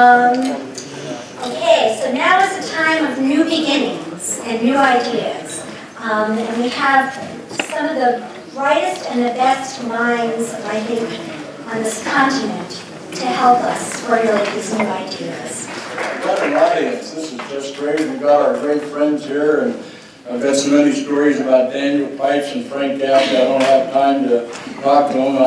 Okay, so now is a time of new beginnings and new ideas. And we have some of the brightest and the best minds, I think, on this continent to help us formulate these new ideas. What an audience. This is just great. We've got our great friends here, and I've got so many stories about Daniel Pipes and Frank Gaffney. I don't have time to talk to him.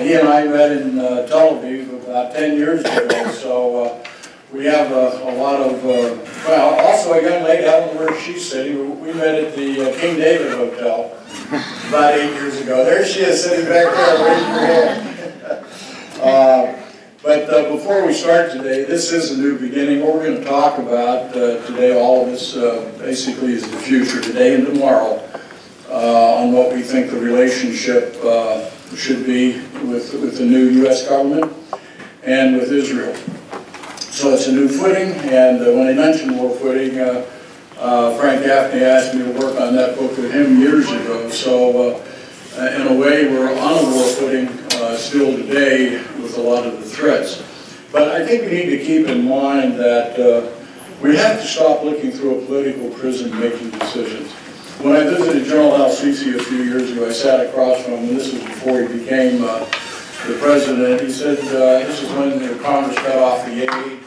He and I met in Tel Aviv about 10 years ago, so we have a lot of, well, also a young lady, I don't know where she's sitting. We met at the King David Hotel about 8 years ago. There she is sitting back there, raising her hand. But before we start today, this is a new beginning. What we're going to talk about today, all of us, basically is the future today and tomorrow on what we think the relationship should be with the new U.S. government and with Israel. So it's a new footing, and when I mentioned more footing, Frank Gaffney asked me to work on that book with him years ago. So in a way, we're on a war footing still today with a lot of the threats. But I think we need to keep in mind that we have to stop looking through a political prism making decisions. When I visited General al-Sisi a few years ago, I sat across from him, and this was before he became the president. He said, this is when the Congress cut off the aid,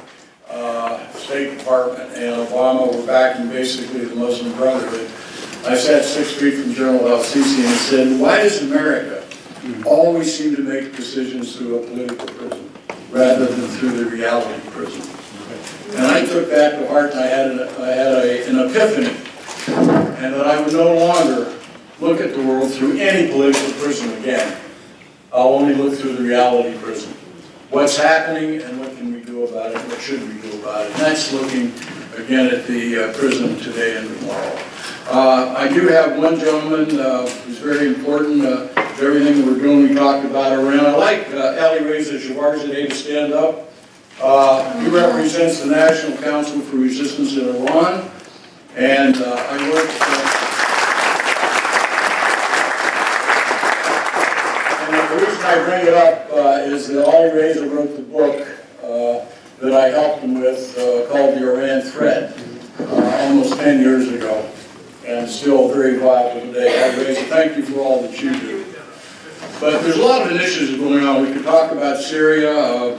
State Department, and Obama were backing basically the Muslim Brotherhood. I sat 6 feet from General al-Sisi and said, why does America always seem to make decisions through a political prism rather than through the reality prism? And I took that to heart, and I had an epiphany, and that I would no longer look at the world through any political prism again. I'll only look through the reality prism. What's happening and what can we do about it, what should we do about it? And that's looking, again, at the prism today and tomorrow. I do have one gentleman who's very important to everything that we're doing. We talked about Iran. I like Ali Reza Jabarzadeh to stand up. He represents the National Council for Resistance in Iran, and I work. And the reason I bring it up is that Ali Reza wrote the book that I helped him with called The Iran Threat almost 10 years ago. And still very viable today. Ali Reza, thank you for all that you do. But there's a lot of initiatives going on. We could talk about Syria.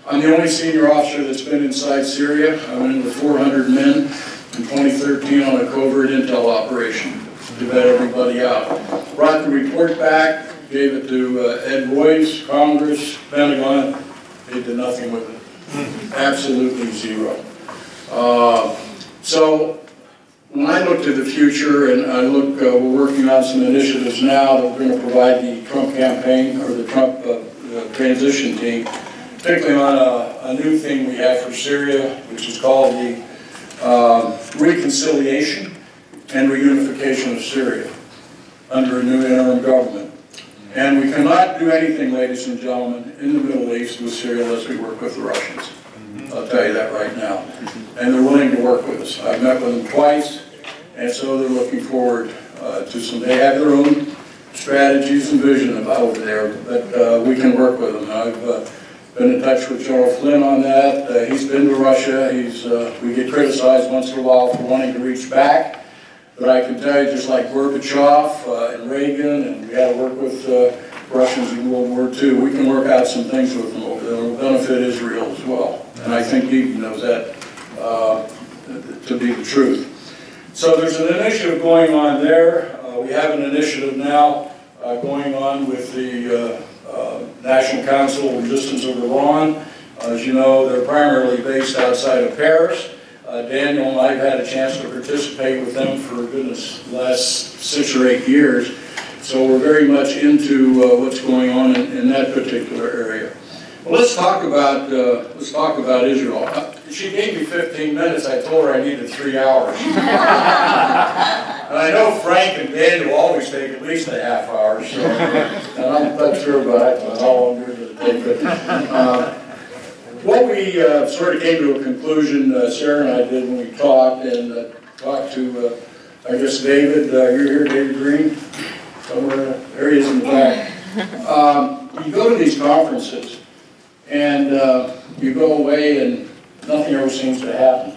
I'm the only senior officer that's been inside Syria. I went in with 400 men in 2013 on a covert intel operation to vet everybody out. Brought the report back, gave it to Ed Royce, Congress, Pentagon. They did nothing with it. Absolutely zero. So when I look to the future, and I look, we're working on some initiatives now that we're going to provide the Trump campaign, or the Trump transition team, particularly on a new thing we have for Syria, which is called the reconciliation and reunification of Syria under a new interim government. And we cannot do anything, ladies and gentlemen, in the Middle East with Syria unless we work with the Russians. I'll tell you that right now. And they're willing to work with us. I've met with them twice, and so they're looking forward to some. They have their own strategies and vision about over there, but we can work with them. I've been in touch with General Flynn on that. He's been to Russia. We get criticized once in a while for wanting to reach back, but I can tell you, just like Gorbachev and Reagan, and we had to work with Russians in World War II, we can work out some things with them over there that will benefit Israel as well. And I think he knows that to be the truth. So there's an initiative going on there. We have an initiative now going on with the National Council of Resistance of Iran. As you know, they're primarily based outside of Paris. Daniel and I have had a chance to participate with them for, goodness, the last 6 or 8 years. So we're very much into what's going on in that particular area. Well, let's talk about Israel. She gave me 15 minutes. I told her I needed 3 hours. And I know Frank and Daniel always take at least a half hour. So, and I'm not sure about how long yours will take. But what we sort of came to a conclusion, Sarah and I did when we talked, and talked to, I guess, David. You're here, David Green, somewhere. There he is in the back. You go to these conferences, and you go away and nothing ever seems to happen.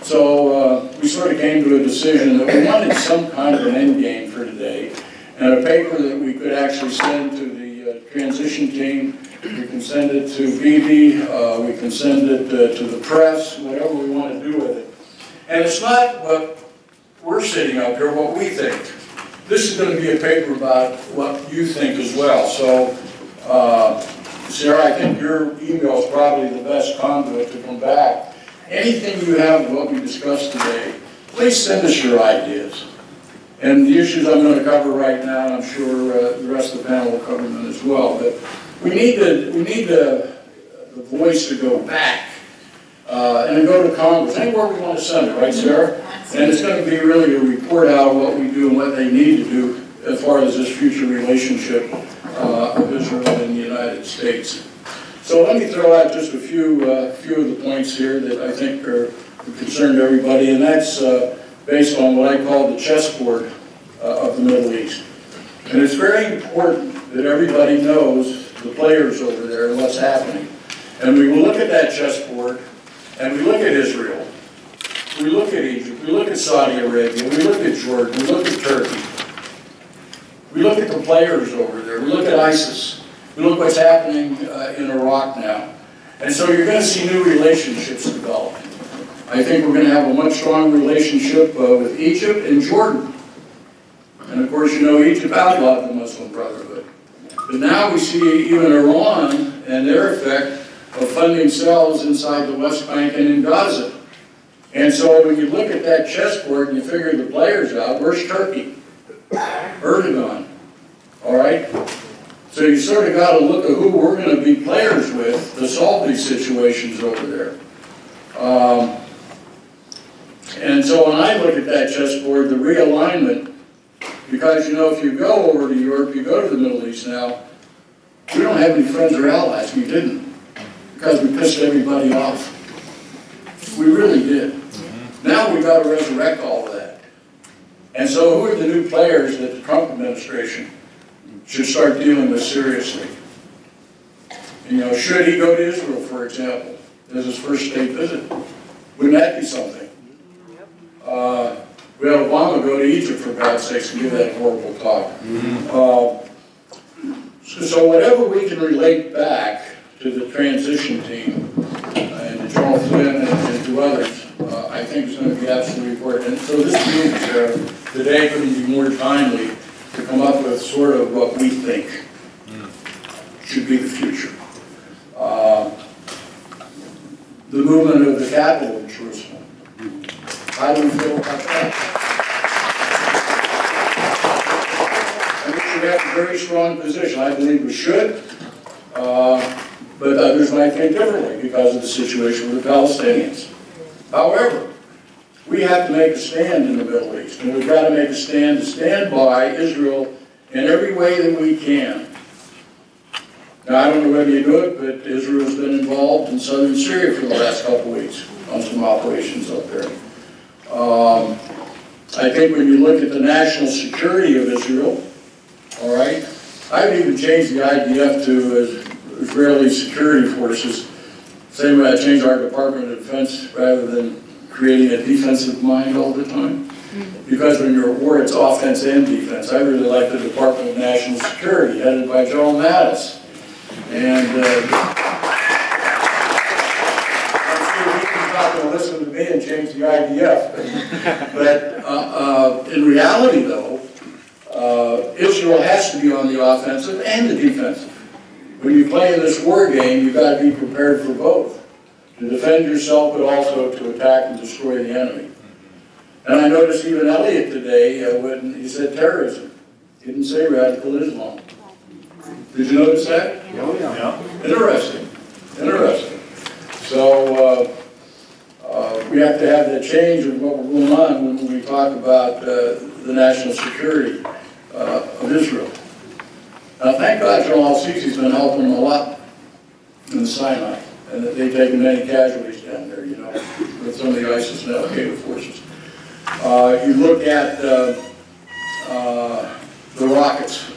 So we sort of came to a decision that we wanted some kind of an end game for today, and a paper that we could actually send to the transition team. We can send it to BB, we can send it to the press, whatever we want to do with it. And it's not what we're sitting up here, what we think. This is going to be a paper about what you think as well. So, Sarah, I think your email is probably the best conduit to come back. Anything you have of what we discussed today, please send us your ideas. And the issues I'm going to cover right now, and I'm sure the rest of the panel will cover them as well. But we need the voice to go back and then go to Congress, anywhere we want to send it, right, Sarah? And it's going to be really a report out of what we do and what they need to do as far as this future relationship of Israel and the United States. So let me throw out just a few of the points here that I think are concerned everybody, and that's based on what I call the chessboard of the Middle East. And it's very important that everybody knows the players over there and what's happening. And we will look at that chessboard, and we look at Israel, we look at Egypt, we look at Saudi Arabia, we look at Jordan, we look at Turkey. We look at the players over there, we look at ISIS, we look what's happening in Iraq now. And so you're going to see new relationships develop. I think we're going to have a much stronger relationship with Egypt and Jordan. And of course, you know, Egypt outlawed the Muslim Brotherhood. But now we see even Iran and their effect of funding cells inside the West Bank and in Gaza. And so when you look at that chessboard and you figure the players out, where's Turkey? Erdogan. All right? So you sort of got to look at who we're going to be players with to solve these situations over there. And so when I look at that chessboard, the realignment, because, you know, if you go over to Europe, you go to the Middle East now, we don't have any friends or allies. We didn't. Because we pissed everybody off. We really did. Now we've got to resurrect all of that. And so who are the new players that the Trump administration should start dealing with seriously? You know, should he go to Israel, for example, as his first state visit? Wouldn't that be something? We had Obama go to Egypt, for God's sakes, and give that horrible talk. So whatever we can relate back to the transition team and to General Flynn and to others, I think is going to be absolutely important. And so this means today couldn't be more timely to come up with sort of what we think should be the future. The movement of the capital in Jerusalem. How do we feel about that? And we should have a very strong position. I believe we should, but others might think differently because of the situation with the Palestinians. However, we have to make a stand in the Middle East, and we've got to make a stand to stand by Israel in every way that we can. Now, I don't know whether you know it, but Israel's been involved in southern Syria for the last couple of weeks on some operations up there. I think when you look at the national security of Israel, all right, I would even change the IDF to Israeli security forces, same way I changed our Department of Defense rather than creating a defensive mind all the time. Because when you're at war, it's offense and defense. I really like the Department of National Security, headed by Joe Mattis. And I'm sure he's not going to listen to me and change the IDF. But in reality, though, Israel has to be on the offensive and the defensive. When you play in this war game, you've got to be prepared for both. To defend yourself, but also to attack and destroy the enemy. And I noticed even Eliot today, when he said terrorism, he didn't say radical Islam. Did you notice that? Oh, yeah. Interesting. Interesting. So we have to have that change of what we're going on when we talk about the national security of Israel. Now, thank God General al-Sisi's been helping them a lot in the Sinai, and that they've taken many casualties down there, you know, with some of the ISIS and al-Qaeda forces. You look at the rockets,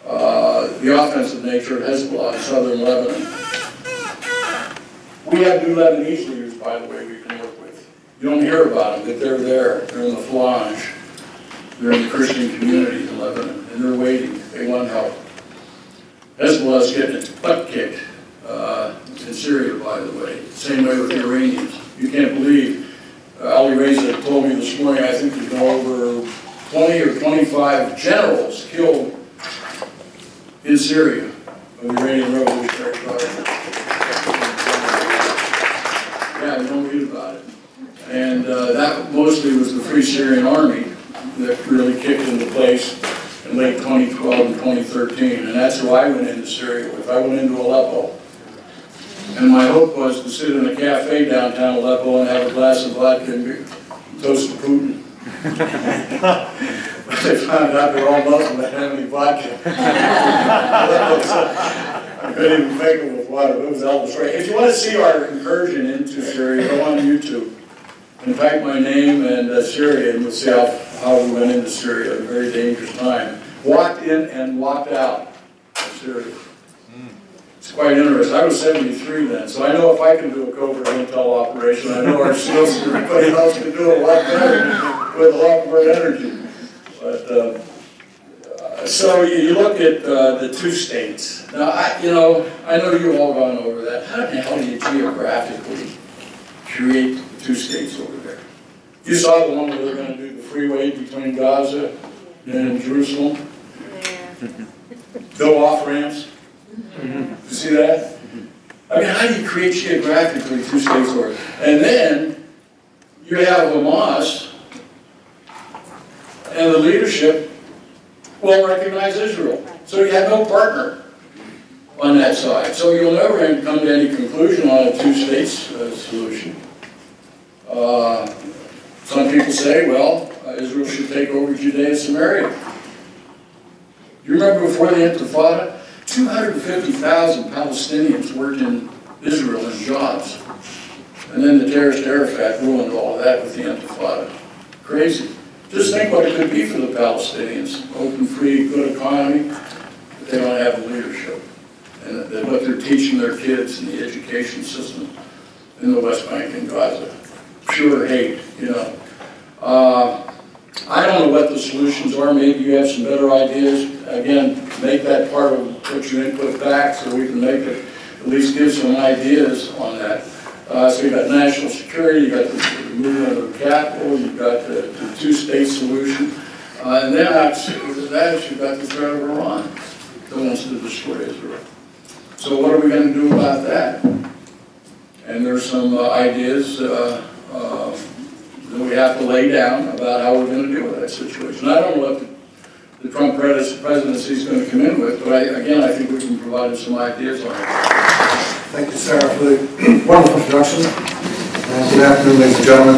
the offensive nature of Hezbollah in southern Lebanon. We have new Lebanese leaders, by the way, we can work with. You don't hear about them, but they're there. They're in the flange. They're in the Christian community in Lebanon, and they're waiting. They want help. Hezbollah is getting its butt kicked in Syria, by the way. Same way with the Iranians. You can't believe, Ali Reza told me this morning, I think there's over 20 or 25 generals killed in Syria of the Iranian Revolutionary Guard. Yeah, you don't read about it. And that mostly was the Free Syrian Army that really kicked into place in late 2012 and 2013. And that's who I went into Syria with. I went into Aleppo. And my hope was to sit in a cafe downtown Aleppo and have a glass of vodka and toast to Putin. But they found out they're all Muslim, they didn't have any vodka. I couldn't even make them with water. It was Elvis Ray. If you want to see our incursion into Syria, go on YouTube and type my name and Syria, and you'll see how we went into Syria at a very dangerous time. Walked in and walked out of Syria. It's quite interesting. I was 73 then, so I know if I can do a covert intel operation, I know our skills and everybody else can do it a lot better with a lot more energy. But so you look at the two states. Now, I know you've all gone over that. How the hell do you geographically create the two states over there? You saw the one where they're going to do the freeway between Gaza and Jerusalem. Build off ramps. You see that? I mean, how do you create geographically two states over there? And then you have Hamas, and the leadership will recognize Israel. So you have no partner on that side. So you'll never come to any conclusion on a two-state solution. Some people say, well, Israel should take over Judea and Samaria. You remember before the Intifada? 250,000 Palestinians worked in Israel in jobs. And then the terrorist Arafat ruined all of that with the Intifada. Crazy. Just think what it could be for the Palestinians. Open, free, good economy, but they don't have the leadership. And what they're teaching their kids in the education system in the West Bank and Gaza. Pure hate, you know. I don't know what the solutions are. Maybe you have some better ideas. Again, make that part of what you input back so we can make it, at least give some ideas on that. So you've got national security, you've got the movement of the capital, you've got the two-state solution, and then after that, you've got the threat of Iran that wants to destroy Israel. So what are we going to do about that? And there's some ideas that we have to lay down about how we're going to deal with that situation. I don't know what the Trump presidency is going to come in with, but I think we can provide some ideas on it. Thank you, Sarah, for the wonderful introduction. And good afternoon, ladies and gentlemen.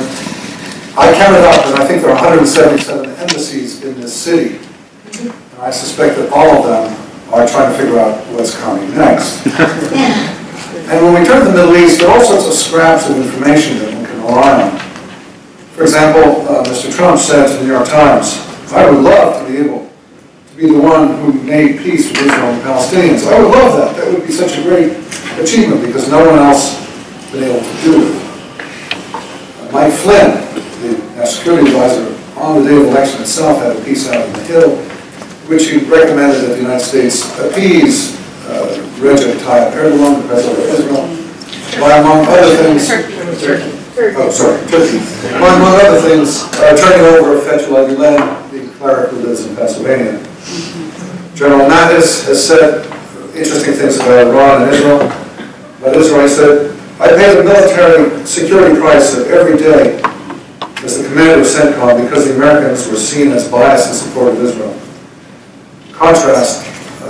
I counted up, and I think there are 177 embassies in this city. And I suspect that all of them are trying to figure out what's coming next. And when we turn to the Middle East, there are all sorts of scraps of information that one can rely on. For example, Mr. Trump said to the New York Times, "I would love to be able to be the one who made peace with Israel and the Palestinians. I would love that. That would be such a great achievement because no one else has been able to do it." Mike Flynn, the national security advisor, on the day of election itself had a piece out on the Hill, which he recommended that the United States appease Recep Tayyip Erdogan, the president of Israel, by among other things, Turkey. Among other things, turning over Fethullah Gulen, the cleric who lives in Pennsylvania. General Mattis has said interesting things about Iran and Israel. But Israel said, "I pay the military security price of every day as the commander of CENTCOM because the Americans were seen as biased in support of Israel." Contrast,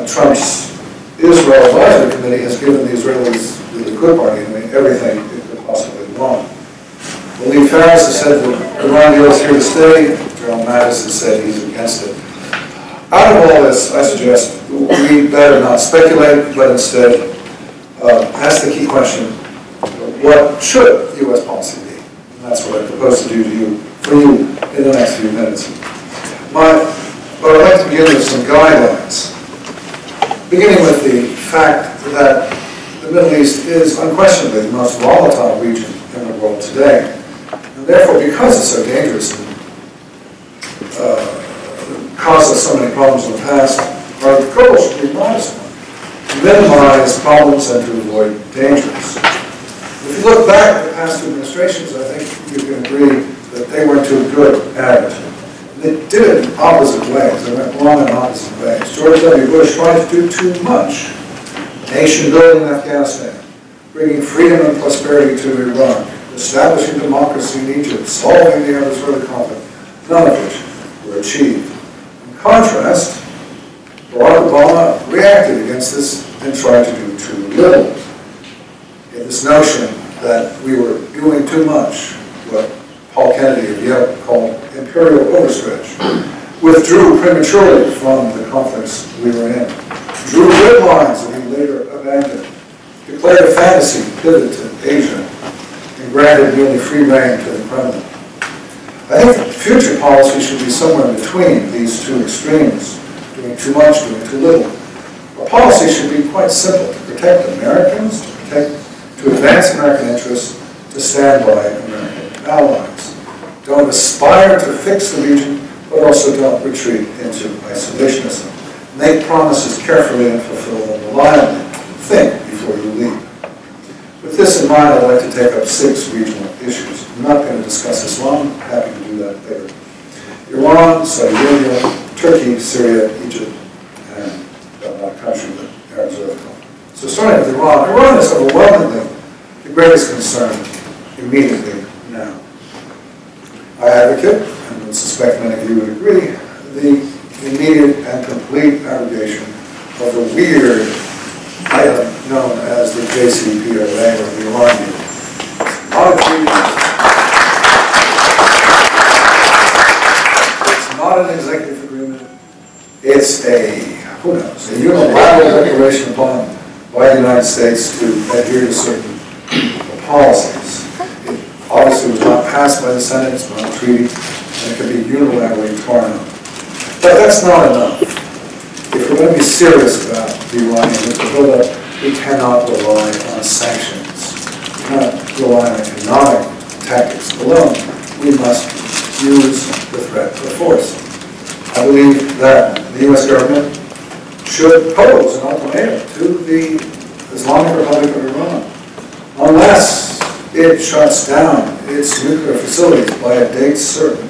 Trump's Israel Advisory Committee has given the Israelis, the good party, everything it could possibly want. Lee Farris has said that Iran deal is here to stay. General Mattis has said he's against it. Out of all this, I suggest we better not speculate, but instead ask the key question, what should U.S. policy be? And that's what I propose to do for you in the next few minutes. But I'd like to begin with some guidelines, beginning with the fact that the the Middle East is unquestionably the most volatile region in the world today. And therefore, because it's so dangerous and caused us so many problems in the past, our goal should be modest, to minimize problems and to avoid dangers. If you look back at the past two administrations, I think you can agree that they weren't too good at it. They did it in opposite ways. They went wrong in opposite ways. George W. Bush tried to do too much. Nation building in Afghanistan, bringing freedom and prosperity to Iran, establishing democracy in Egypt, solving the Israeli conflict, none of which were achieved. In contrast, Barack Obama reacted against this and tried to do too little. This notion that we were doing too much, what Paul Kennedy of Yale called imperial overstretch, withdrew prematurely from the conflicts we were in, drew red lines that he later abandoned, declared a fantasy pivot to Asia, and granted nearly free rein to the Kremlin. I think that future policy should be somewhere between these two extremes, doing too much, doing too little. Our policy should be quite simple: to protect Americans, to advance American interests, to stand by American allies. Don't aspire to fix the region, but also don't retreat into isolationism. Make promises carefully and fulfill them reliably. Think before you lead. With this in mind, I'd like to take up 6 regional issues. I'm not going to discuss Islam. I'm happy to do that later. Iran, Saudi Arabia, Turkey, Syria, Egypt, and a country that Arabs are. So starting with Iran, Iran is overwhelmingly the greatest concern immediately now. I advocate, and would suspect many of you would agree, the immediate and complete abrogation of the weird item known as the JCPOA, or the Iran deal. It's not an executive agreement. It's a, who knows, a unilateral declaration upon by the United States to adhere to certain policies. It obviously was not passed by the Senate, it's not a treaty, and it can be unilaterally torn up. But that's not enough. If we're going to be serious about the Iranian nuclear buildup, we cannot rely on sanctions. We cannot rely on economic tactics alone. We must use the threat of force. I believe that the U.S. government should pose an ultimatum to the Islamic Republic of Iran. Unless it shuts down its nuclear facilities by a date certain,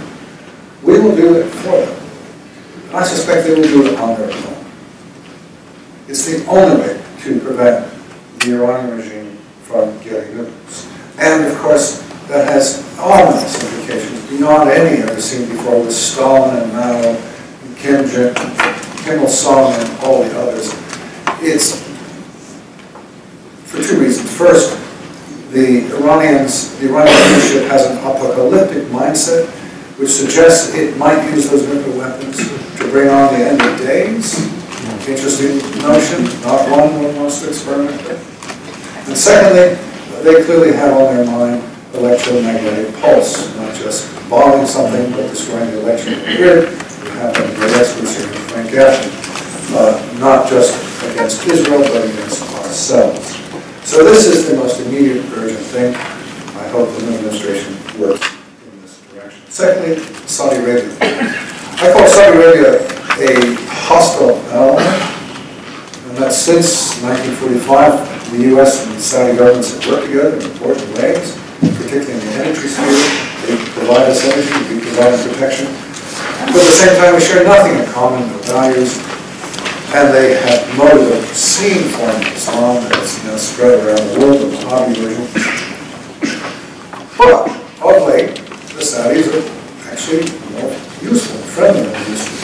we will do it for them. I suspect they will do it on their own. It's the only way to prevent the Iranian regime from getting nukes. And of course, that has enormous implications beyond any ever seen before with Stalin and Mao and Kim Il-sung and all the others. It's for 2 reasons. First, the Iranian leadership has an apocalyptic mindset which suggests it might use those nuclear weapons to bring on the end of days. Interesting notion, not one wants to experiment with. And secondly, they clearly have on their mind electromagnetic pulse, not just bombing something, but destroying the electrical grid. We have a great experts here in Frank Gaffney, not just against Israel, but against ourselves. So this is the most immediate urgent thing. I hope the new administration works in this direction. Secondly, Saudi Arabia. I call Saudi Arabia a hostile ally, and that since 1945, the U.S. and the Saudi governments have worked together in important ways, particularly in the energy sphere. They provide us energy, we provide them protection. But at the same time, we share nothing in common, no values, and they have promoted a obscene form of Islam that's now spread around the world, the Wahhabi version. But, of late, the Saudis are actually more useful, friendly than they used to be,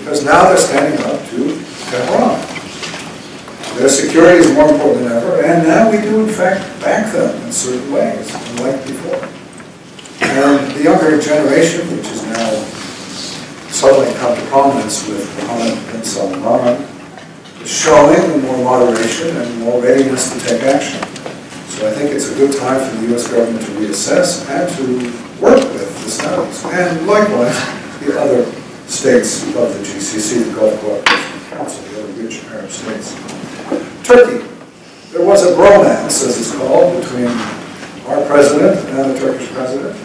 because now they're standing up to Tehran. Their security is more important than ever, and now we do, in fact, back them in certain ways, unlike before. And the younger generation, which is now suddenly come to prominence with Mohammed bin Salman, is showing more moderation and more readiness to take action. So I think it's a good time for the U.S. government to reassess and to work with the Saudis, and likewise the other states of the GCC, the Gulf Cooperation Council, the other rich Arab states. Turkey. there was a bromance, as it's called, between our president and the Turkish president.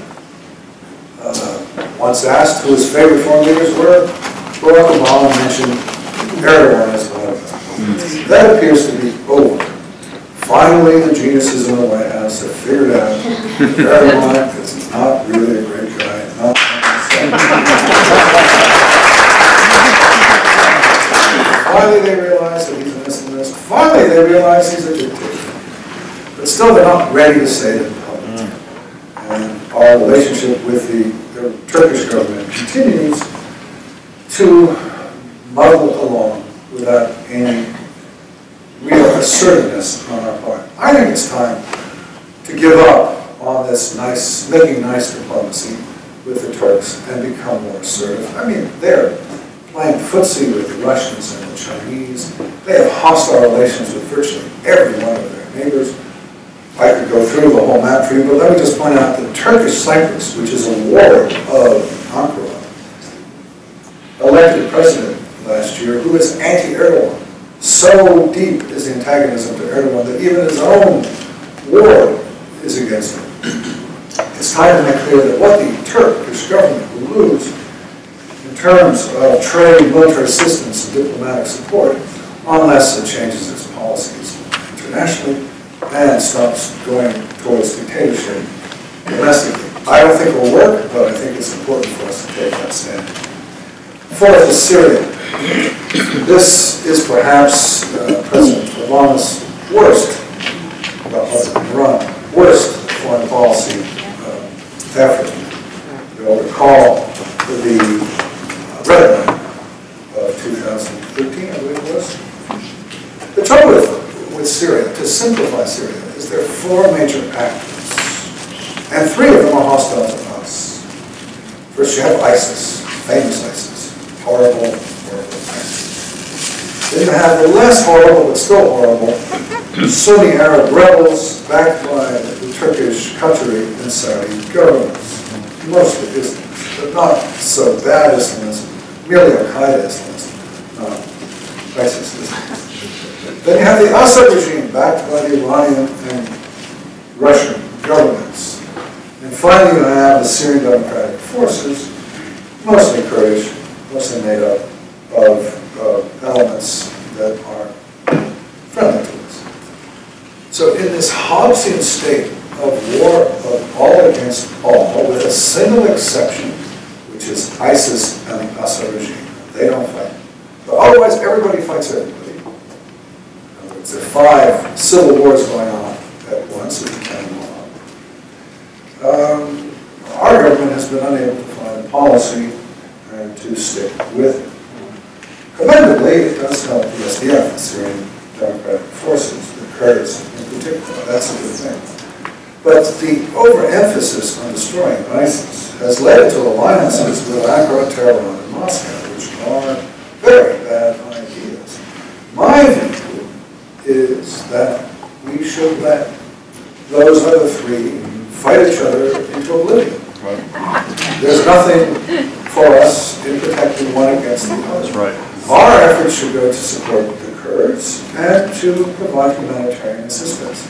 Once asked who his favorite foreign leaders were, Barack Obama mentioned Erdogan as one of them. That appears to be over. Finally, the geniuses in the White House have figured out that Erdogan is not really a great guy. Finally, they realize that he's an Islamist. Finally, they realize he's a dictator. But still, they're not ready to say it in public. And our relationship with the Turkish government continues to muddle along without any real assertiveness on our part. I think it's time to give up on this making nice diplomacy with the Turks and become more assertive. I mean, they're playing footsie with the Russians and the Chinese. They have hostile relations with virtually every one of their neighbors. I could go through the whole map for you, but let me just point out that Turkish Cyprus, which is a ward of Ankara, elected president last year who is anti-Erdogan. So deep is the antagonism to Erdogan that even his own ward is against him. It's time to make clear that what the Turkish government will lose in terms of trade, military assistance, and diplomatic support, unless it changes its policies internationally and stops going towards dictatorship domestically. I don't think it will work, but I think it's important for us to take that stand. Fourth is Syria. This is perhaps President Obama's worst, worst foreign policy effort. You'll recall the Red Line of 2013, I believe it was. The trouble with Syria, to simplify Syria, is there are four major actors, and three of them are hostile to us. First, you have ISIS, famous ISIS, horrible ISIS. Then you have the less horrible, but still horrible, Sunni Arab rebels backed by the Turkish country and Saudi governments, mostly Islamists, but not so bad Islamists, merely Al-Qaeda Islamists, not ISIS Islamists. Then you have the Assad regime backed by the Iranian and Russian governments. And finally you have the Syrian Democratic Forces, mostly Kurdish, mostly made up of elements that are friendly to us. So in this Hobbesian state of war of all against all, with a single exception, which is ISIS and the Assad regime, they don't fight. But otherwise everybody fights everybody. There are 5 civil wars going on at once, if you can our government has been unable to find a policy and to stick with it. Commendably, it does help the SDF, the Syrian Democratic Forces, the Kurds in particular. That's a good thing. But the overemphasis on destroying ISIS has led to alliances with Ankara, Tehran, and Moscow, which are very bad ideas. My view is that we should let those other 3 fight each other into oblivion. Right. There's nothing for us in protecting one against the other. That's right. Our efforts should go to support the Kurds and to provide humanitarian assistance.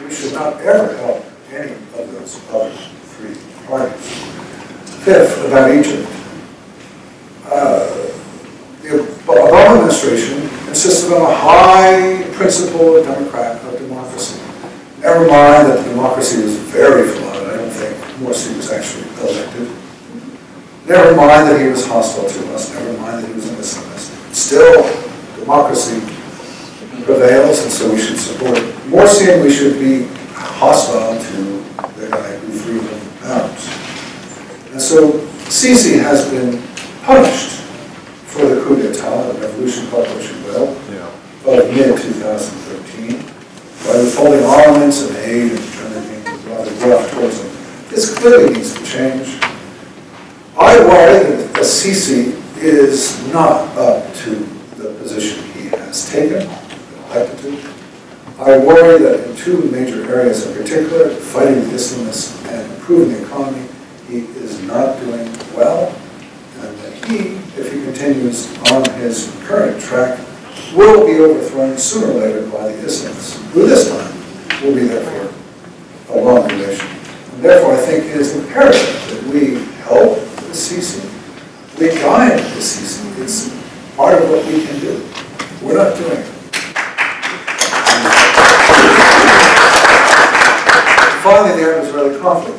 We should not ever help any of those other 3 parties. Fifth, about Egypt. The Obama administration insisted on a high principle of democracy. Never mind that democracy was very flawed. I don't think Morsi was actually elected. Never mind that he was hostile to us. Never mind that he was an Islamist. Still, democracy prevails, and so we should support Morsi, and we should be hostile to the guy who threw them out. And so Sisi has been punished for the coup d'etat, the revolution called Portugal, of mid-2013, by withholding armaments and aid and being rather rough towards them. This clearly needs to change. I worry that Sisi is not up to the position he has taken, elected to. I worry that in 2 major areas in particular, fighting the Islamists and improving the economy, he is not doing well, and that he, if he continues on his current track, will be overthrown sooner or later by the Islamists, who this time will be there for a long duration. And therefore, I think it is imperative that we help the Sisi, we guide the Sisi. It's part of what we can do. We're not doing it. Finally, the Arab-Israeli conflict.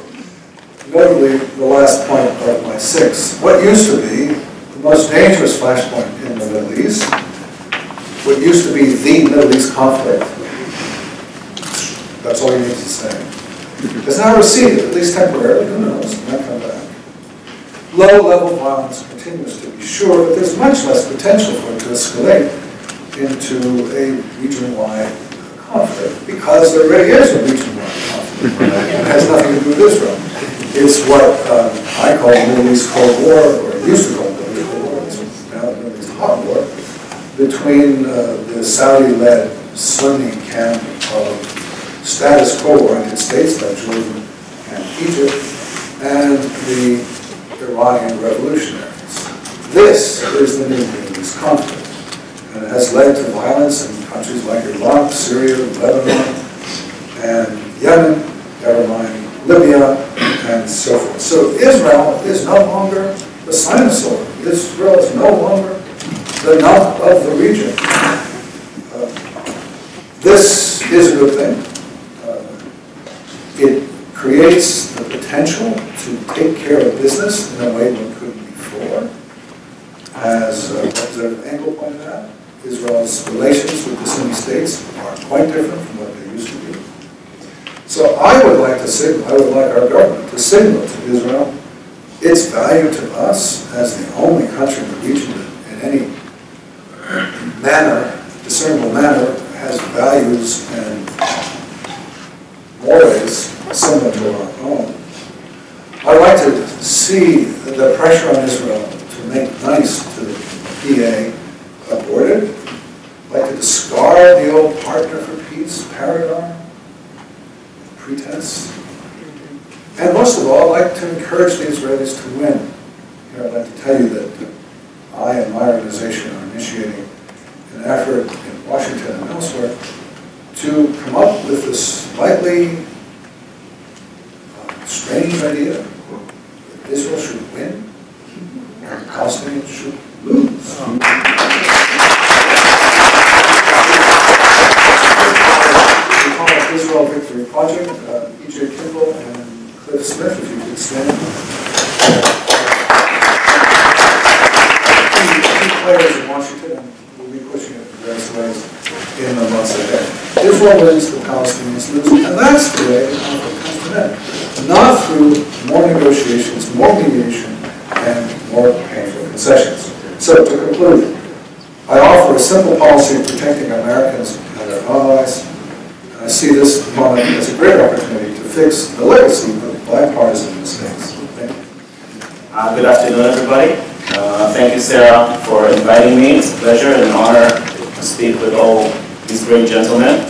Notably, the last point of my 6. What used to be the most dangerous flashpoint in the Middle East, what used to be the Middle East conflict, that's all you need to say, has now receded, at least temporarily, who knows, it might come back. Low-level violence continues to be sure, but there's much less potential for it to escalate into a region-wide conflict, because there already is a region-wide conflict. It has nothing to do with Israel. It's what I call the Middle East Cold War, or used to call the Middle East Cold War, it's now the Middle East Hot War, between the Saudi-led Sunni camp of status quo-oriented states like Jordan and Egypt, and the Iranian revolutionaries. This is the new Middle East conflict, and it has led to violence in countries like Iraq, Syria, Lebanon, and Yemen, never mind Libya, and so forth. So Israel is no longer the sinusoid. Israel is no longer the nut of the region. This is a good thing. It creates the potential to take care of business in a way one couldn't before. As Representative Engel pointed out, Israel's relations with the Sunni states are quite different from what they used to be. So I would like our government to signal to Israel its value to us as the only country in the region that in any manner, discernible manner, has values and mores similar to our own. I'd like to see the pressure on Israel to make nice to the PA aborted. I'd like to discard the old partner for peace paradigm, pretense. And most of all, I'd like to encourage the Israelis to win. Here, I'd like to tell you that I and my organization are initiating an effort in Washington and elsewhere to come up with this slightly strange idea that Israel should win and Palestinians should lose. We call it Israel Victory Project. E.J. Kimball and Cliff Smith, if you could stand. Key players in Washington, and we'll be pushing it in various ways in the months ahead. Israel wins, the Palestinians lose, and that's the way the conflict comes to an end. Not through more negotiations, more mediation, and more painful concessions. So to conclude, I offer a simple policy of protecting Americans and their allies. I see this moment as a great opportunity to fix the legacy of bipartisan mistakes. Thank you. Good afternoon, everybody. Thank you, Sarah, for inviting me. It's a pleasure and an honor to speak with all these great gentlemen.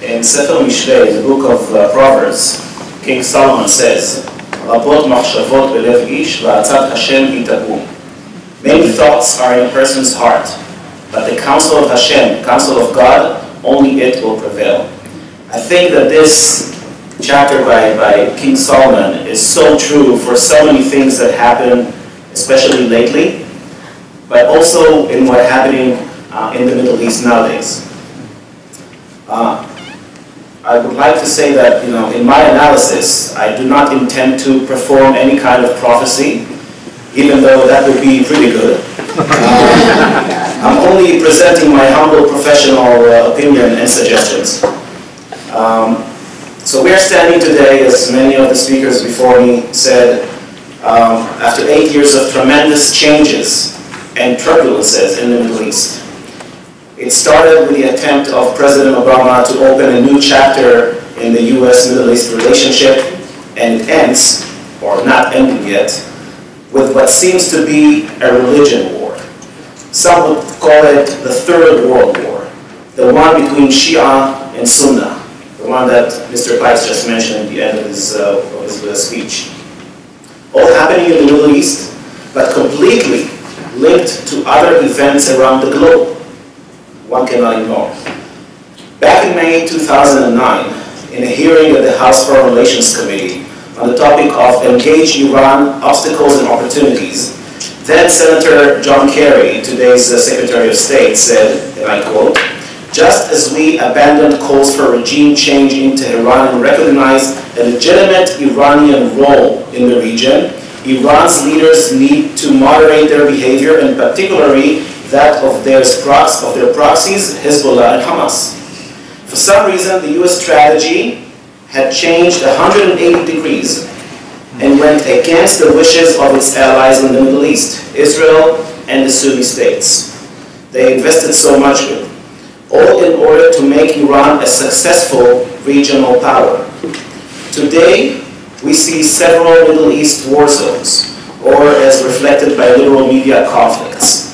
In Sefer Mishlei, the book of Proverbs, King Solomon says, "Rabot machshavot belev ish va'atzat Hashem hi taqum." Many thoughts are in a person's heart, but the counsel of Hashem, counsel of God, only it will prevail. I think that this chapter by King Solomon is so true for so many things that happen, especially lately, but also in what's happening in the Middle East nowadays. I would like to say that, in my analysis, I do not intend to perform any kind of prophecy, even though that would be pretty good. I'm only presenting my humble professional opinion and suggestions. So we are standing today, as many of the speakers before me said, after 8 years of tremendous changes and turbulences in the Middle East. It started with the attempt of President Obama to open a new chapter in the U.S. Middle East relationship, and it ends, or not ending yet, with what seems to be a religion war. Some would call it the Third World War, the one between Shia and Sunnah, the one that Mr. Pikes just mentioned at the end of his speech. all happening in the Middle East, but completely linked to other events around the globe. One cannot ignore. Back in May 2009, in a hearing at the House Foreign Relations Committee on the topic of Engage Iran, Obstacles and Opportunities, then Senator John Kerry, today's Secretary of State, said, and I quote, "Just as we abandoned calls for regime change in Tehran and recognized a legitimate Iranian role in the region, Iran's leaders need to moderate their behavior, and particularly that of their proxies, Hezbollah and Hamas." For some reason, the U.S. strategy had changed 180 degrees and went against the wishes of its allies in the Middle East, Israel and the Sunni states. They invested so much in, all in order to make Iran a successful regional power. Today, we see several Middle East war zones, or as reflected by liberal media, conflicts,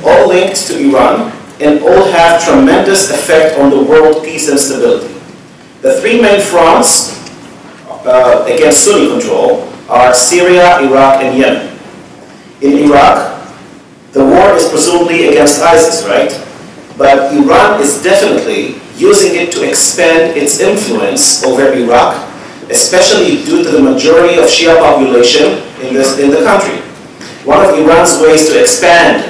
all linked to Iran, and all have tremendous effect on the world peace and stability. The three main fronts against Sunni control are Syria, Iraq, and Yemen. In Iraq, the war is presumably against ISIS, right? But Iran is definitely using it to expand its influence over Iraq, especially due to the majority of Shia population in the country. One of Iran's ways to expand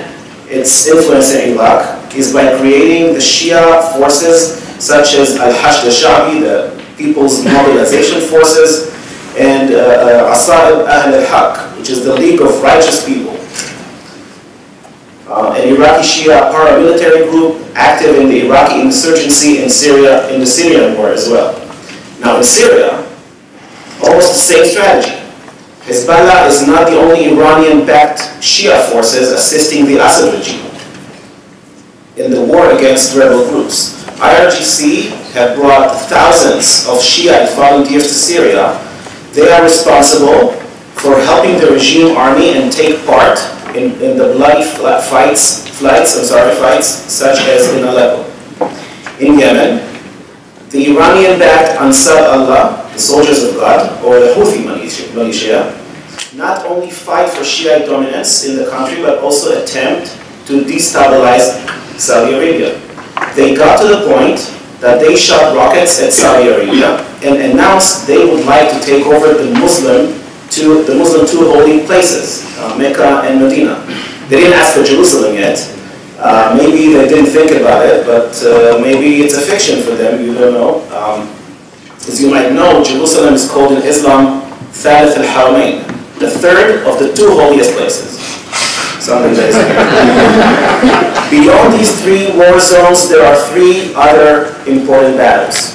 its influence in Iraq is by creating the Shia forces such as Al-Hashd al-Sha'bi, the People's Mobilization Forces, and Asa'ib Ahl al-Haq, which is the League of Righteous People, an Iraqi Shia paramilitary group active in the Iraqi insurgency in Syria, in the Syrian war as well. Now in Syria, almost the same strategy. Hezbollah is not the only Iranian-backed Shia forces assisting the Assad regime in the war against rebel groups. IRGC have brought thousands of Shiite volunteers to Syria. They are responsible for helping the regime army and take part in the bloody fights such as in Aleppo. In Yemen, the Iranian-backed Ansar Allah, the Soldiers of God, or the Houthi militia, not only fight for Shiite dominance in the country, but also attempt to destabilize Saudi Arabia. They got to the point that they shot rockets at Saudi Arabia and announced they would like to take over the Muslim two holy places, Mecca and Medina. They didn't ask for Jerusalem yet. Maybe they didn't think about it, but maybe it's a fiction for them, you don't know. As you might know, Jerusalem is called in Islam Thalith al-Haramain, the third of the two holiest places. Something that is beyond these three war zones, there are three other important battles.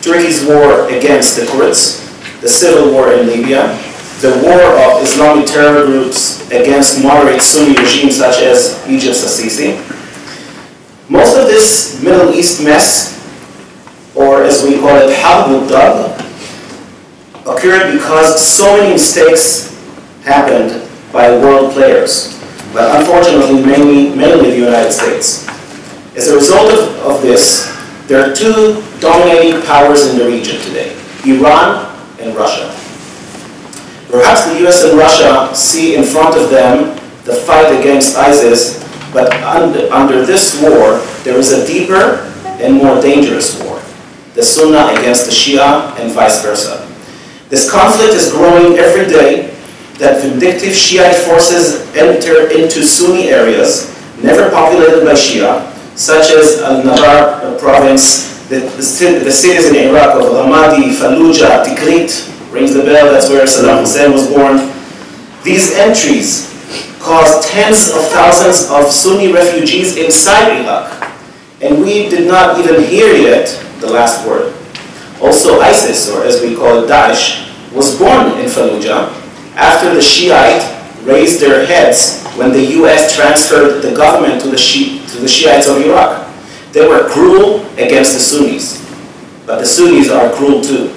Turkey's war against the Kurds, the civil war in Libya, the war of Islamic terror groups against moderate Sunni regimes such as Egypt's Sisi. Most of this Middle East mess, or as we call it, Harb al-Dab, occurred because so many mistakes happened by world players, but unfortunately mainly the United States. As a result of this, there are two dominating powers in the region today, Iran and Russia. Perhaps the US and Russia see in front of them the fight against ISIS, but under this war, there is a deeper and more dangerous war, the Sunnah against the Shia and vice versa. This conflict is growing every day, that vindictive Shiite forces enter into Sunni areas never populated by Shia, such as Al-Nabar province, the cities in Iraq of Ramadi, Fallujah, Tikrit, rings the bell, that's where Saddam Hussein was born. These entries caused tens of thousands of Sunni refugees inside Iraq, and we did not even hear yet the last word. Also ISIS, or as we call it Daesh, was born in Fallujah after the Shiite raised their heads when the US transferred the government to the Shiites of Iraq. They were cruel against the Sunnis, but the Sunnis are cruel too.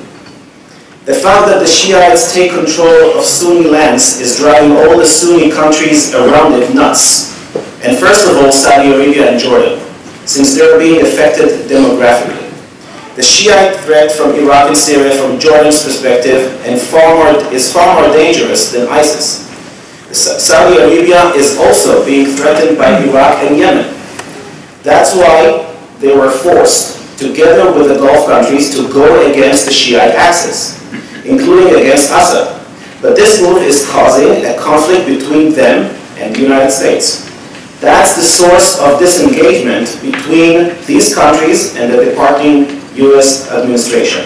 The fact that the Shiites take control of Sunni lands is driving all the Sunni countries around it nuts. And first of all, Saudi Arabia and Jordan, since they're being affected demographically. The Shiite threat from Iraq and Syria, from Jordan's perspective, is far more dangerous than ISIS. Saudi Arabia is also being threatened by Iraq and Yemen. That's why they were forced, together with the Gulf countries, to go against the Shiite axis, including against Assad. But this move is causing a conflict between them and the United States. That's the source of disengagement between these countries and the departing U.S. administration.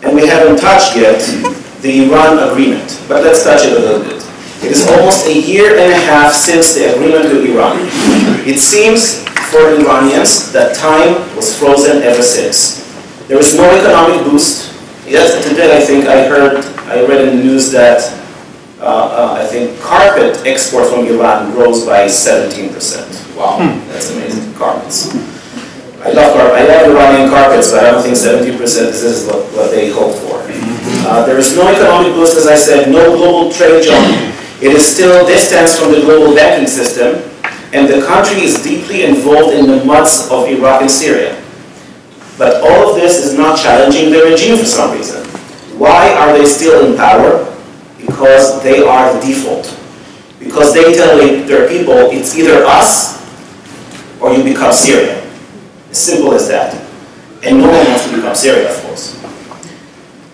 And we haven't touched yet the Iran agreement, but let's touch it a little bit. It is almost a year and a half since the agreement with Iran. It seems for Iranians that time was frozen ever since. There is no economic boost. Yes, today I read in the news that I think carpet export from Iran rose by 17%. Wow, that's amazing, carpets. I love Iranian carpets, but I don't think 70% is what they hope for. There is no economic boost, as I said, no global trade zone. It is still distanced from the global banking system, and the country is deeply involved in the muds of Iraq and Syria. But all of this is not challenging the regime for some reason. Why are they still in power? Because they are the default. Because they tell their people, it's either us or you become Syria. As simple as that. And no one wants to become Syria, of course.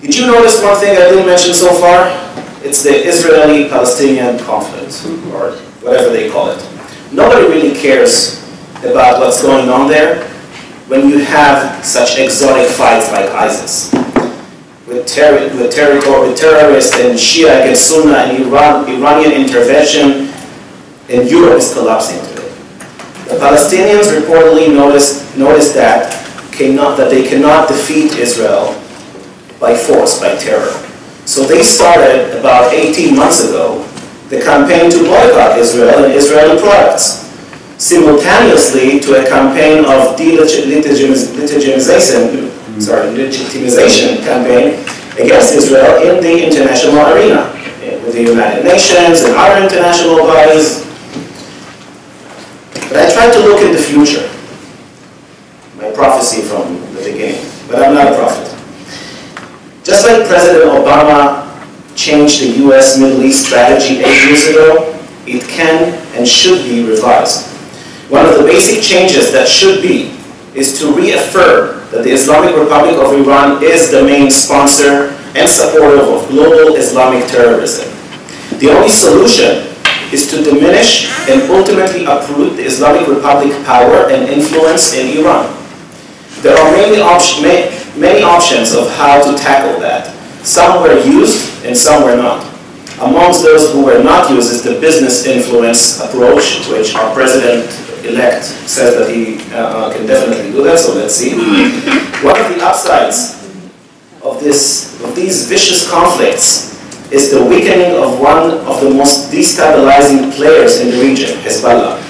Did you notice one thing I didn't mention so far? It's the Israeli-Palestinian conflict, or whatever they call it. Nobody really cares about what's going on there when you have such exotic fights like ISIS. With terrorists and Shia against Sunnah and Iranian intervention, and Europe is collapsing today. The Palestinians reportedly noticed that they cannot defeat Israel by force, by terror. So they started about 18 months ago the campaign to boycott Israel and Israeli products, simultaneously to a campaign of legitimization campaign against Israel in the international arena, with the United Nations and other international bodies. But I tried to look in the future, my prophecy from the beginning, but I'm not a prophet. Just like President Obama changed the U.S. Middle East strategy 8 years ago, it can and should be revised. One of the basic changes that should be is to reaffirm that the Islamic Republic of Iran is the main sponsor and supporter of global Islamic terrorism. The only solution is to diminish and ultimately uproot the Islamic Republic power and influence in Iran. There are many options of how to tackle that. Some were used and some were not. Amongst those who were not used is the business influence approach, which our president-elect says that he can definitely do that, so let's see. One of the upsides of these vicious conflicts is the weakening of one of the most destabilizing players in the region, Hezbollah.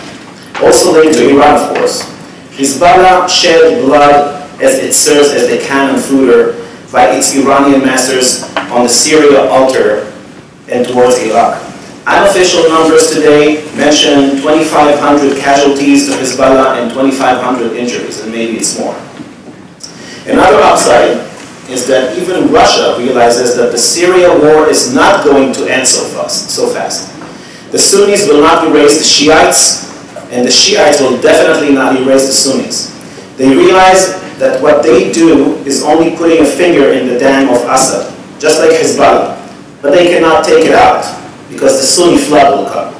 Also linked to Iran, of course. Hezbollah shed blood as it serves as the cannon fodder by its Iranian masters on the Syria altar and towards Iraq. Unofficial numbers today mention 2,500 casualties to Hezbollah and 2,500 injuries, and maybe it's more. Another upside is that even Russia realizes that the Syria war is not going to end so fast. The Sunnis will not erase the Shiites, and the Shiites will definitely not erase the Sunnis. They realize that what they do is only putting a finger in the dam of Assad, just like Hezbollah. But they cannot take it out, because the Sunni flood will come.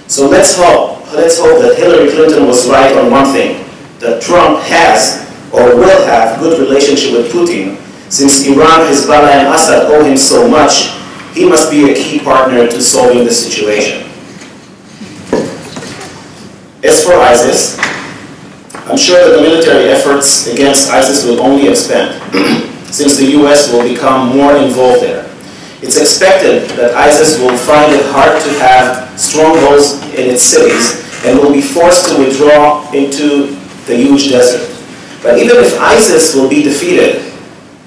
So let's hope that Hillary Clinton was right on one thing, that Trump has or will have good relationship with Putin. Since Iran, Hezbollah, and Assad owe him so much, he must be a key partner to solving the situation. As for ISIS, I'm sure that the military efforts against ISIS will only expand, since the U.S. will become more involved there. It's expected that ISIS will find it hard to have strongholds in its cities and will be forced to withdraw into the huge desert. But even if ISIS will be defeated,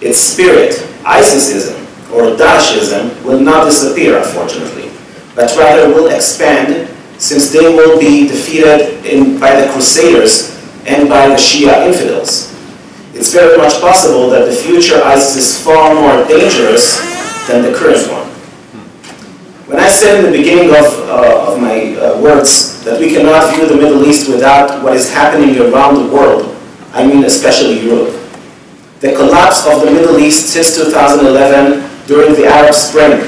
its spirit, ISISism or Daeshism, will not disappear, unfortunately, but rather will expand, since they will be defeated by the Crusaders and by the Shia infidels. it's very much possible that the future ISIS is far more dangerous than the current one. When I said in the beginning of my words that we cannot view the Middle East without what is happening around the world, I mean especially Europe. The collapse of the Middle East since 2011 during the Arab Spring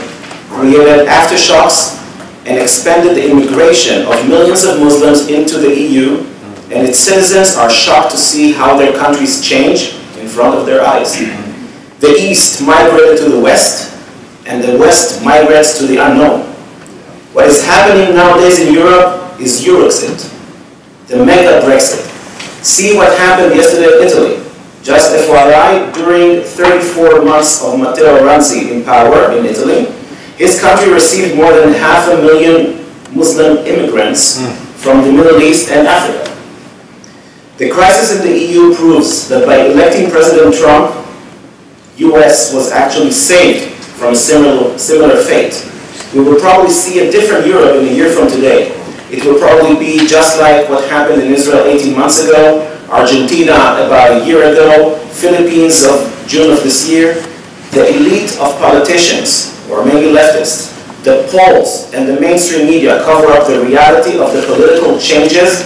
created aftershocks and expanded the immigration of millions of Muslims into the EU, and its citizens are shocked to see how their countries change in front of their eyes. The East migrated to the West, and the West migrates to the unknown. What is happening nowadays in Europe is Euroxit, the mega Brexit. See what happened yesterday in Italy. Just FYI, during 34 months of Matteo Renzi in power in Italy, his country received more than 500,000 Muslim immigrants from the Middle East and Africa. The crisis in the EU proves that by electing President Trump, U.S. was actually saved from similar fate. We will probably see a different Europe in a year from today. It will probably be just like what happened in Israel 18 months ago, Argentina about a year ago, Philippines of June of this year. The elite of politicians, or maybe leftists, the polls and the mainstream media cover up the reality of the political changes,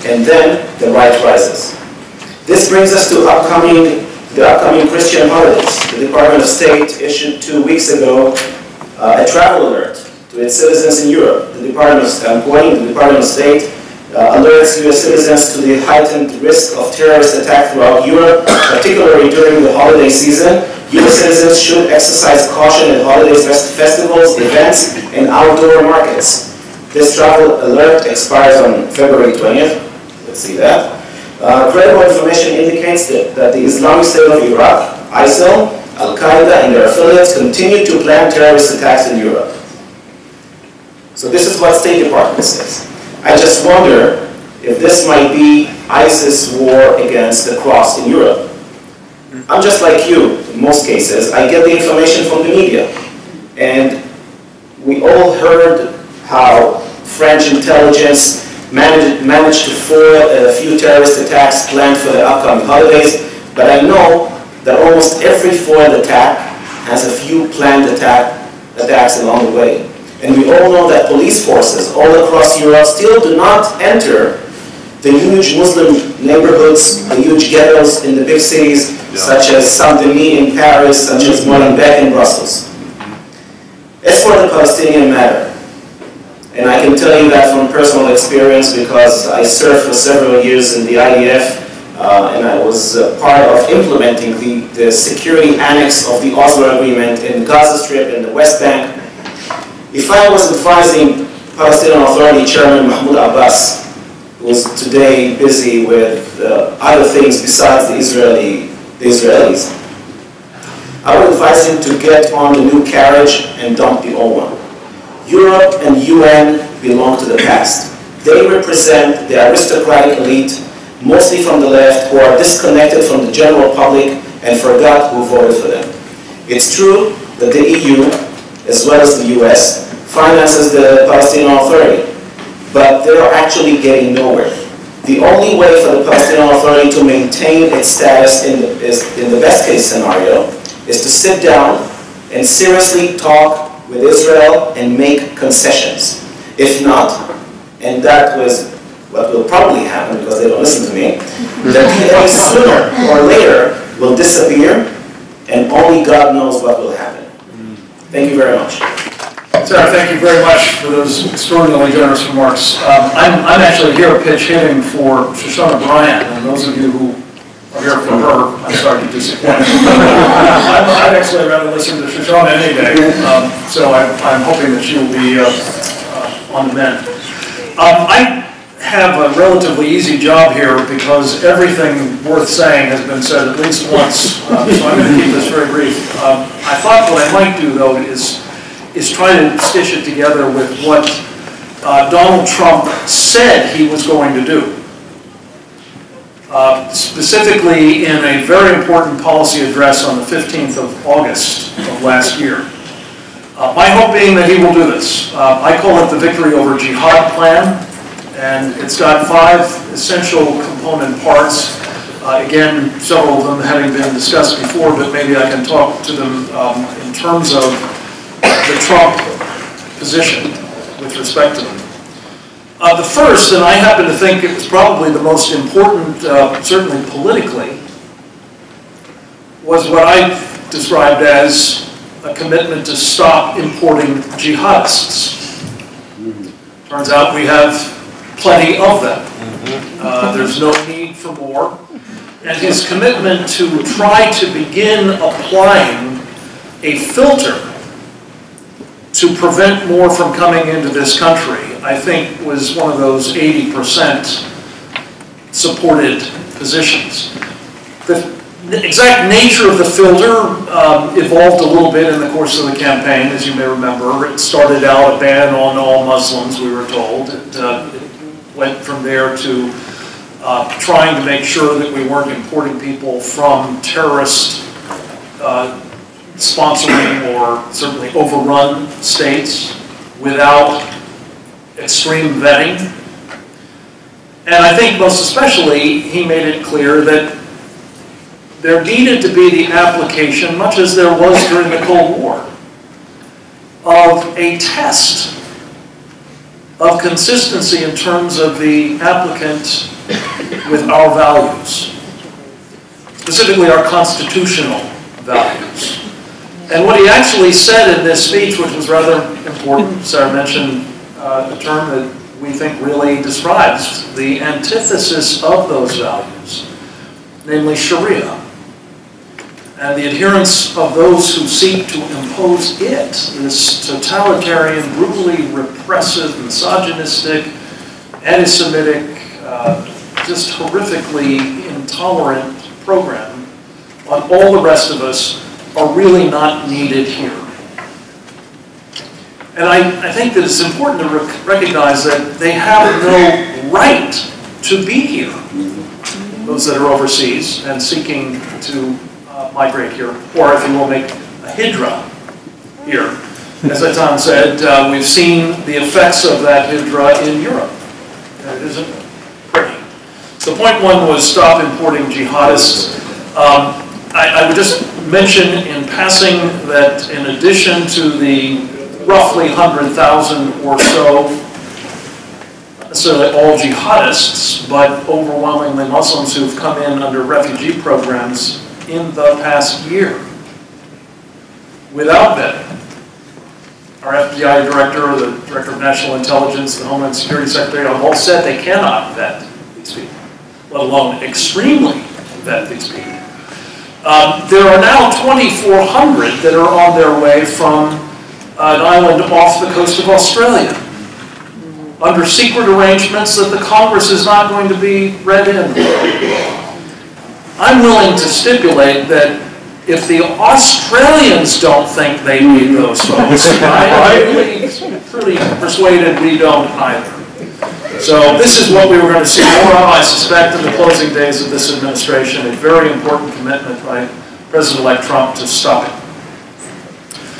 and then the right rises. This brings us to the upcoming Christian holidays. The Department of State issued 2 weeks ago a travel alert to its citizens in Europe. The Department of State alerts U.S. citizens to the heightened risk of terrorist attack throughout Europe, particularly during the holiday season. U.S. citizens should exercise caution at holidays, festivals, events, and outdoor markets. This travel alert expires on February 20th. Let's see that. Credible information indicates that the Islamic State of Iraq, ISIL, Al-Qaeda, and their affiliates continue to plan terrorist attacks in Europe. So this is what State Department says. I just wonder if this might be ISIS war against the cross in Europe. I'm just like you, in most cases. I get the information from the media. And we all heard how French intelligence managed to foil a few terrorist attacks planned for the upcoming holidays. But I know that almost every foiled attack has a few planned attacks along the way. And we all know that police forces all across Europe still do not enter the huge Muslim neighborhoods, the huge ghettos in the big cities, such as Saint-Denis in Paris, such as Molenbeek in Brussels. As for the Palestinian matter, and I can tell you that from personal experience because I served for several years in the IDF, and I was part of implementing the security annex of the Oslo Agreement in the Gaza Strip and the West Bank. If I was advising Palestinian Authority Chairman Mahmoud Abbas, who is today busy with other things besides the Israelis, I would advise him to get on the new carriage and dump the old one. Europe and UN belong to the past. They represent the aristocratic elite, mostly from the left, who are disconnected from the general public and forgot who voted for them. It's true that the EU, as well as the US, finances the Palestinian Authority, but they are actually getting nowhere. The only way for the Palestinian Authority to maintain its status in the best case scenario is to sit down and seriously talk with Israel and make concessions. If not, and that was what will probably happen because they don't listen to me, the PLA sooner or later will disappear and only God knows what will happen. Thank you very much. Sarah, thank you very much for those extraordinarily generous remarks. I'm actually here pitch hitting for Shoshana Bryant, and those of you who are here for her, I'm sorry to disappoint. I'd actually rather listen to Shoshana any day, so I'm hoping that she will be on the mend. I have a relatively easy job here because everything worth saying has been said at least once, so I'm going to keep this very brief. I thought what I might do, though, is try to stitch it together with what Donald Trump said he was going to do. Specifically in a very important policy address on the 15th of August of last year. My hope being that he will do this. I call it the Victory Over Jihad Plan, and it's got 5 essential component parts. Again, several of them having been discussed before, but maybe I can talk to them in terms of the Trump position with respect to them. The first, and I happen to think it was probably the most important, certainly politically, was what I described as a commitment to stop importing jihadists. Turns out we have plenty of them. There's no need for more. And his commitment to try to begin applying a filter to prevent more from coming into this country, I think was one of those 80% supported positions. The exact nature of the filter evolved a little bit in the course of the campaign, as you may remember. It started out a ban on all Muslims, we were told. It went from there to trying to make sure that we weren't importing people from terrorist sponsoring or certainly overrun states without extreme vetting. And I think most especially he made it clear that there needed to be the application, much as there was during the Cold War, of a test of consistency in terms of the applicant with our values, specifically our constitutional values. And what he actually said in this speech, which was rather important, Sarah mentioned a term that we think really describes the antithesis of those values, namely Sharia, and the adherence of those who seek to impose it, this totalitarian, brutally repressive, misogynistic, anti-Semitic, just horrifically intolerant program on all the rest of us are really not needed here. And I think that it's important to recognize that they have no right to be here, those that are overseas and seeking to migrate here, or if you will, make a hijra here. As Eitan said, we've seen the effects of that hijra in Europe. It isn't pretty. So point one was stop importing jihadists. I would just mention in passing that in addition to the roughly 100,000 or so, not necessarily all jihadists, but overwhelmingly Muslims who've come in under refugee programs in the past year without vetting. Our FBI director, the director of national intelligence, the Homeland Security Secretary have all said they cannot vet these people, let alone extremely vet these people. There are now 2,400 that are on their way from an island off the coast of Australia under secret arrangements that the Congress is not going to be read in. I'm willing to stipulate that if the Australians don't think they need those folks, I'm really pretty persuaded we don't either. So this is what we were going to see more of, I suspect, in the closing days of this administration, a very important commitment by President-elect Trump to stop it.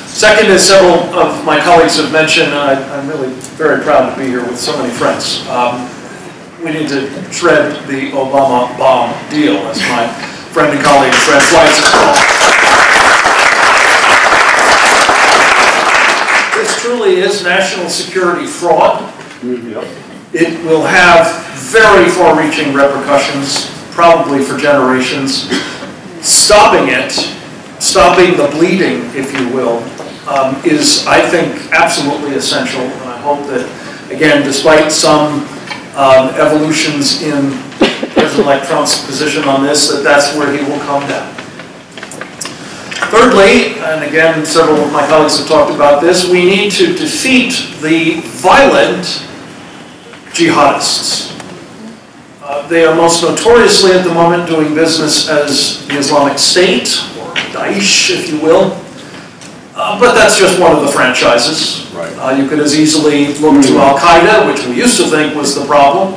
Second, as several of my colleagues have mentioned, I'm really very proud to be here with so many friends. We need to shred the Obama bomb deal, as my friend and colleague Fred Fleiss has called. This truly is national security fraud. It will have very far-reaching repercussions, probably for generations. Stopping it, stopping the bleeding, if you will, is, I think, absolutely essential. And I hope that, again, despite some evolutions in President-elect Trump's position on this, that's where he will come down. Thirdly, and again, several of my colleagues have talked about this, we need to defeat the violent jihadists. They are most notoriously at the moment doing business as the Islamic State, or Daesh, if you will. But that's just one of the franchises. Right. You could as easily look to Al-Qaeda, which we used to think was the problem,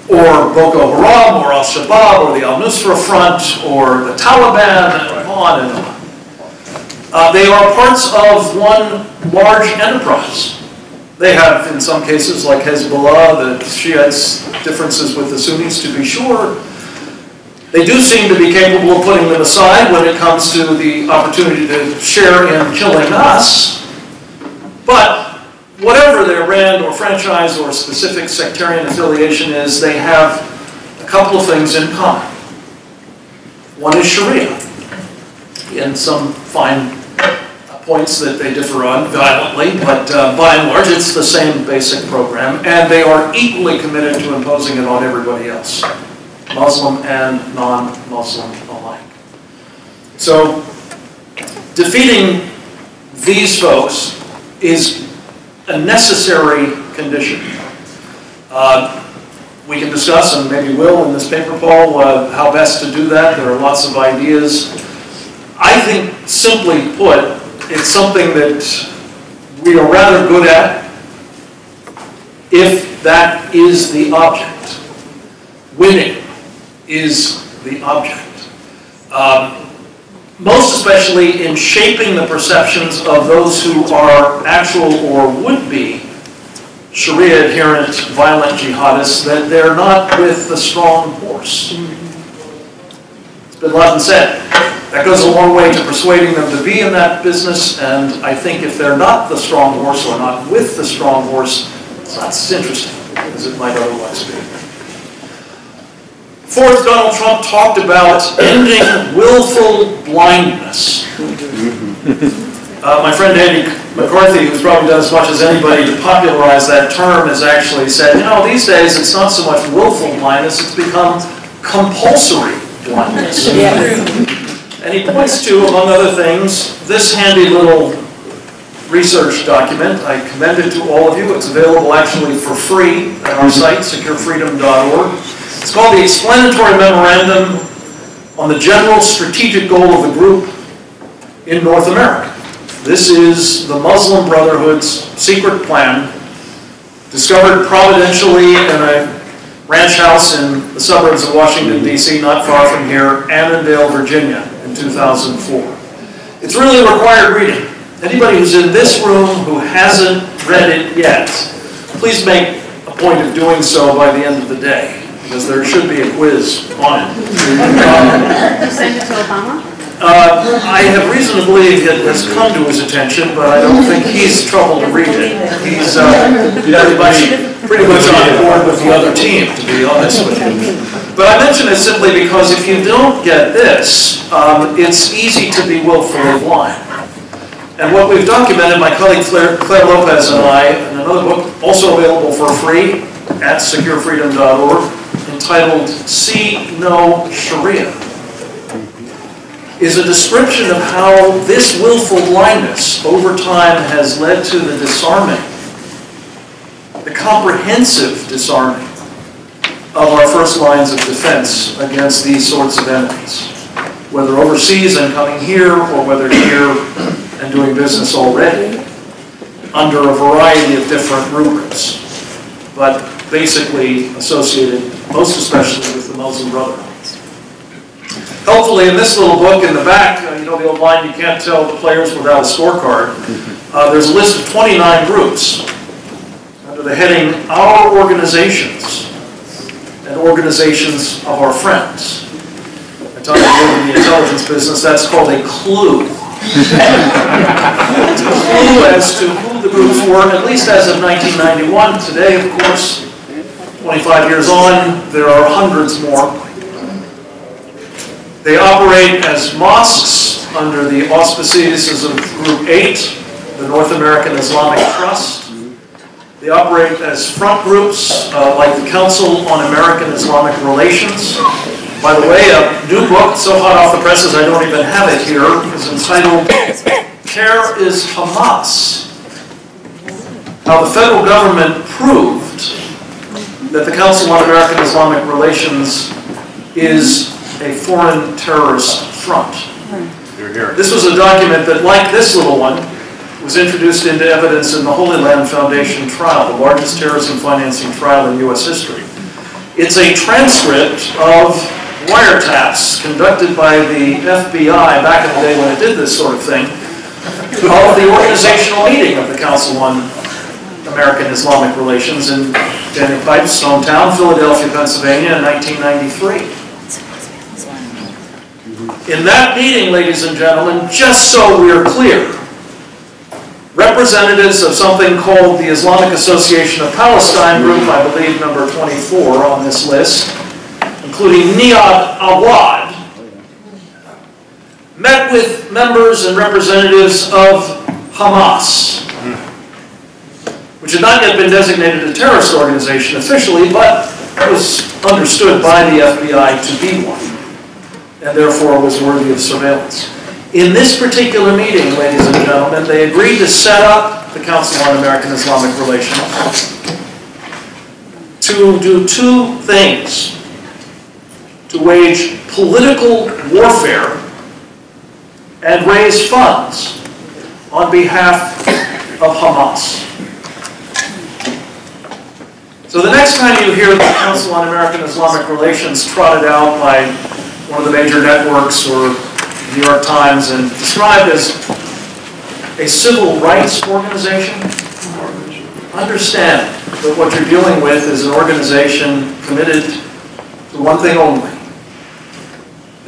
or Boko Haram, or Al-Shabaab, or the Al-Nusra Front, or the Taliban, and on and on. They are parts of one large enterprise. They have, in some cases, like Hezbollah, the Shiites, differences with the Sunnis, to be sure. They do seem to be capable of putting them aside when it comes to the opportunity to share in killing us. But whatever their brand or franchise or specific sectarian affiliation is, they have a couple of things in common. One is Sharia, in some fine points that they differ on violently, but by and large it's the same basic program, and they are equally committed to imposing it on everybody else, Muslim and non-Muslim alike. So defeating these folks is a necessary condition. We can discuss, and maybe will in this paper, Paul, how best to do that. There are lots of ideas. I think, simply put, it's something that we are rather good at if that is the object. Winning is the object. Most especially in shaping the perceptions of those who are actual or would-be Sharia adherent violent jihadists, that they're not with the strong horse. It's been often said. That goes a long way to persuading them to be in that business, and I think if they're not the strong horse or not with the strong horse, it's not as interesting as it might otherwise be. Fourth, Donald Trump talked about ending willful blindness. My friend Andy McCarthy, who's probably done as much as anybody to popularize that term, has actually said, you know, these days it's not so much willful blindness, it's become compulsory blindness. And he points to, among other things, this handy little research document. I commend it to all of you. It's available actually for free at our site, securefreedom.org. It's called the Explanatory Memorandum on the General Strategic Goal of the Group in North America. This is the Muslim Brotherhood's secret plan, discovered providentially in a ranch house in the suburbs of Washington, D.C., not far from here, Annandale, Virginia, in 2004. It's really required reading. Anybody who's in this room who hasn't read it yet, please make a point of doing so by the end of the day, because there should be a quiz on it. Did you send it to Obama? I have reason to believe it has come to his attention, but I don't think he's troubled to read it. He's pretty much on board with the other team, to be honest with you. But I mention it simply because if you don't get this, it's easy to be willfully blind. And what we've documented, my colleague Claire Lopez and I, in another book, also available for free at securefreedom.org, entitled See No Sharia, is a description of how this willful blindness over time has led to the disarming, the comprehensive disarming of our first lines of defense against these sorts of enemies, whether overseas and coming here, or whether here and doing business already, under a variety of different rubrics, but basically associated most especially with the Muslim Brotherhood. Helpfully, in this little book in the back, you know the old line, you can't tell the players without a scorecard, there's a list of 29 groups under the heading Our Organizations and Organizations of Our Friends. I tell you, in the intelligence business, that's called a clue. It's a clue as to who the groups were, at least as of 1991. Today, of course, 25 years on, there are hundreds more. They operate as mosques under the auspices of Group 8, the North American Islamic Trust. They operate as front groups like the Council on American Islamic Relations. By the way, a new book, so hot off the presses I don't even have it here, is entitled Terror is Hamas. How the federal government proved that the Council on American Islamic Relations is a foreign terrorist front. This was a document that, like this little one, was introduced into evidence in the Holy Land Foundation trial, the largest terrorism financing trial in U.S. history. It's a transcript of wiretaps conducted by the FBI back in the day when it did this sort of thing, of the organizational meeting of the Council on American Islamic Relations in Daniel Pipe's hometown, Philadelphia, Pennsylvania, in 1993. In that meeting, ladies and gentlemen, just so we're clear, representatives of something called the Islamic Association of Palestine group, I believe number 24 on this list, including Niyad Awad, met with members and representatives of Hamas, which had not yet been designated a terrorist organization officially, but was understood by the FBI to be one, and therefore was worthy of surveillance. In this particular meeting, ladies and gentlemen, they agreed to set up the Council on American-Islamic Relations to do two things: to wage political warfare and raise funds on behalf of Hamas. So the next time you hear the Council on American-Islamic Relations trotted out by one of the major networks or New York Times and described as a civil rights organization, understand that what you're dealing with is an organization committed to one thing only: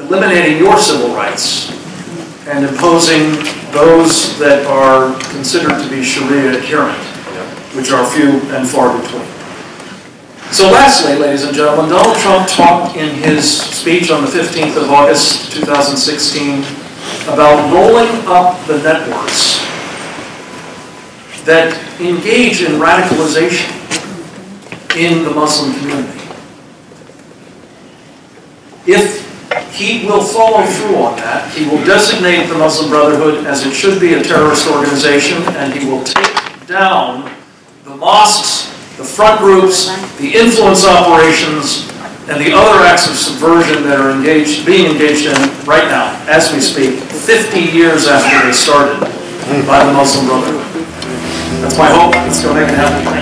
eliminating your civil rights and imposing those that are considered to be Sharia adherent, which are few and far between. So lastly, ladies and gentlemen, Donald Trump talked in his speech on the 15th of August, 2016, about rolling up the networks that engage in radicalization in the Muslim community. If he will follow through on that, he will designate the Muslim Brotherhood as it should be, a terrorist organization, and he will take down the mosques, the front groups, the influence operations, and the other acts of subversion that are being engaged in right now, as we speak, 50 years after they started by the Muslim Brotherhood. That's my hope. Let's go make it happen.